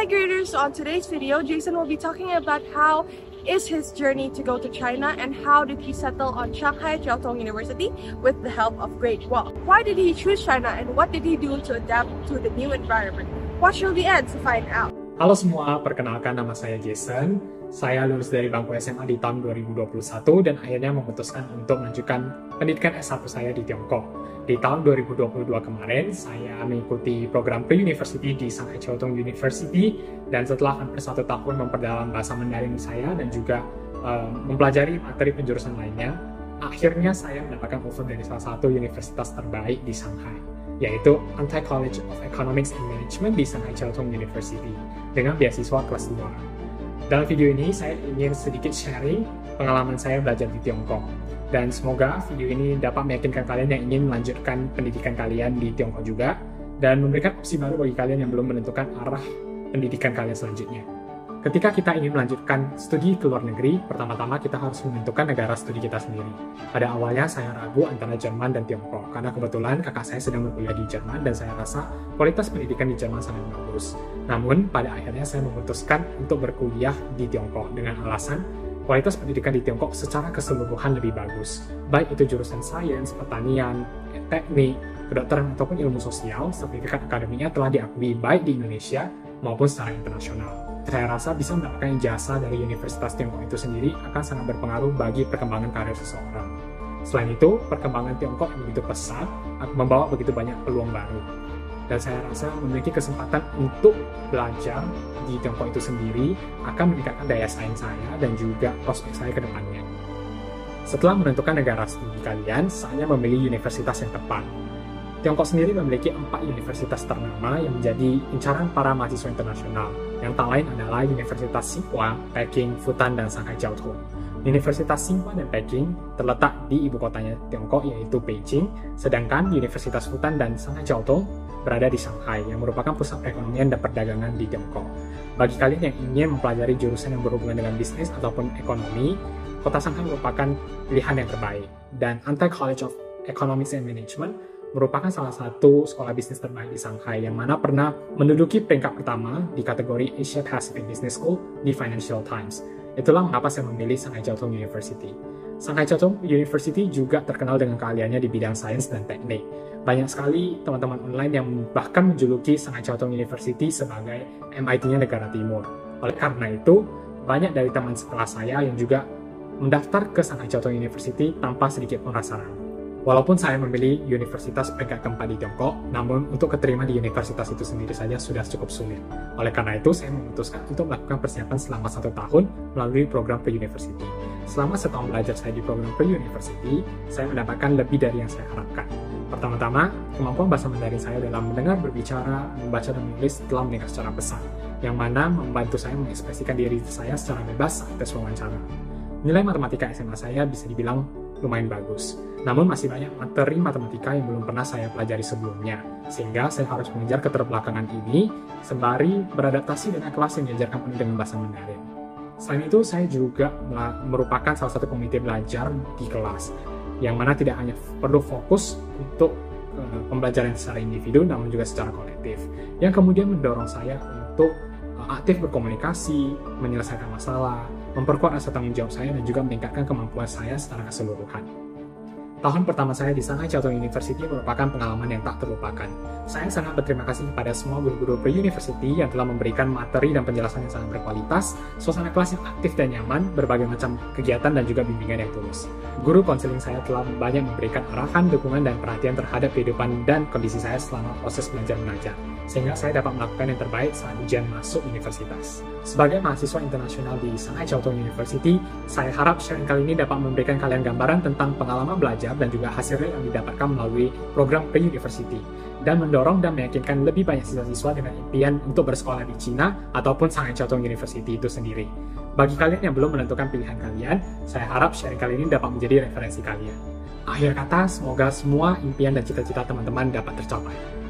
Hi graders, on today's video, Jason will be talking about how is his journey to go to China and how did he settle on Shanghai Jiaotong University with the help of Great Wall. Why did he choose China and what did he do to adapt to the new environment? Watch till the end to find out. Halo semua, perkenalkan nama saya Jason. Saya lulus dari bangku SMA di tahun 2021 dan akhirnya memutuskan untuk melanjutkan pendidikan S1 saya di Tiongkok. Di tahun 2022 kemarin, saya mengikuti program pre-university di Shanghai Jiaotong University dan setelah hampir 1 tahun memperdalam bahasa Mandarin saya dan juga mempelajari materi penjurusan lainnya, akhirnya saya mendapatkan offer dari salah satu universitas terbaik di Shanghai, yaitu Antai College of Economics and Management di Shanghai Jiaotong University dengan beasiswa kelas 2. Dalam video ini, saya ingin sedikit sharing pengalaman saya belajar di Tiongkok. Dan semoga video ini dapat meyakinkan kalian yang ingin melanjutkan pendidikan kalian di Tiongkok juga, dan memberikan opsi baru bagi kalian yang belum menentukan arah pendidikan kalian selanjutnya. Ketika kita ingin melanjutkan studi ke luar negeri, pertama-tama kita harus menentukan negara studi kita sendiri. Pada awalnya saya ragu antara Jerman dan Tiongkok, karena kebetulan kakak saya sedang berkuliah di Jerman dan saya rasa kualitas pendidikan di Jerman sangat bagus. Namun, pada akhirnya saya memutuskan untuk berkuliah di Tiongkok dengan alasan kualitas pendidikan di Tiongkok secara keseluruhan lebih bagus. Baik itu jurusan sains, pertanian, teknik, kedokteran, ataupun ilmu sosial, sertifikat akademiknya telah diakui baik di Indonesia maupun secara internasional. Saya rasa bisa mendapatkan ijazah dari Universitas Tiongkok itu sendiri akan sangat berpengaruh bagi perkembangan karir seseorang. Selain itu, perkembangan Tiongkok yang begitu pesat membawa begitu banyak peluang baru. Dan saya rasa memiliki kesempatan untuk belajar di Tiongkok itu sendiri akan meningkatkan daya saing saya dan juga prospek saya ke depannya. Setelah menentukan negara studi kalian, saya memilih universitas yang tepat. Tiongkok sendiri memiliki 4 universitas ternama yang menjadi incaran para mahasiswa internasional, yang tak lain adalah Universitas Tsinghua, Peking, Fudan, dan Shanghai Jiaotong. Universitas Tsinghua dan Peking terletak di ibu kotanya Tiongkok, yaitu Beijing, sedangkan Universitas Fudan dan Shanghai Jiaotong berada di Shanghai, yang merupakan pusat perekonomian dan perdagangan di Tiongkok. Bagi kalian yang ingin mempelajari jurusan yang berhubungan dengan bisnis ataupun ekonomi, kota Shanghai merupakan pilihan yang terbaik. Dan Antai College of Economics and Management merupakan salah satu sekolah bisnis terbaik di Shanghai yang mana pernah menduduki peringkat pertama di kategori Asia Pacific Business School di Financial Times. Itulah mengapa saya memilih Shanghai Jiaotong University. Shanghai Jiaotong University juga terkenal dengan keahliannya di bidang sains dan teknik. Banyak sekali teman-teman online yang bahkan menjuluki Shanghai Jiaotong University sebagai MIT-nya negara timur. Oleh karena itu, banyak dari teman sekelas saya yang juga mendaftar ke Shanghai Jiaotong University tanpa sedikit pun rasa ragu. Walaupun saya memilih universitas peringkat keempat di Tiongkok, namun untuk keterima di universitas itu sendiri saja sudah cukup sulit. Oleh karena itu, saya memutuskan untuk melakukan persiapan selama 1 tahun melalui program pre-university. Selama 1 tahun belajar saya di program pre-university, saya mendapatkan lebih dari yang saya harapkan. Pertama-tama, kemampuan bahasa Mandarin saya dalam mendengar, berbicara, membaca, dan menulis telah meningkat secara pesat, yang mana membantu saya mengekspresikan diri saya secara bebas saat tes wawancara. Nilai matematika SMA saya bisa dibilang lumayan bagus. Namun masih banyak materi matematika yang belum pernah saya pelajari sebelumnya, sehingga saya harus mengejar keterbelakangan ini sembari beradaptasi dengan kelas yang diajarkan penuh dengan bahasa Mandarin. Selain itu, saya juga merupakan salah satu komite belajar di kelas, yang mana tidak hanya perlu fokus untuk pembelajaran secara individu, namun juga secara kolektif, yang kemudian mendorong saya untuk aktif berkomunikasi, menyelesaikan masalah, memperkuat rasa tanggung jawab saya, dan juga meningkatkan kemampuan saya secara keseluruhan. Tahun pertama saya di Shanghai Jiaotong University merupakan pengalaman yang tak terlupakan. Saya sangat berterima kasih kepada semua guru-guru pre-university yang telah memberikan materi dan penjelasan yang sangat berkualitas, suasana kelas yang aktif dan nyaman, berbagai macam kegiatan dan juga bimbingan yang tulus. Guru konseling saya telah banyak memberikan arahan, dukungan, dan perhatian terhadap kehidupan dan kondisi saya selama proses belajar mengajar, sehingga saya dapat melakukan yang terbaik saat ujian masuk universitas. Sebagai mahasiswa internasional di Shanghai Jiaotong University, saya harap sharing kali ini dapat memberikan kalian gambaran tentang pengalaman belajar dan juga hasil yang didapatkan melalui program pre-university, dan mendorong dan meyakinkan lebih banyak siswa-siswa dengan impian untuk bersekolah di Cina ataupun Shanghai Jiaotong University itu sendiri. Bagi kalian yang belum menentukan pilihan kalian, saya harap sharing kali ini dapat menjadi referensi kalian. Akhir kata, semoga semua impian dan cita-cita teman-teman dapat tercapai.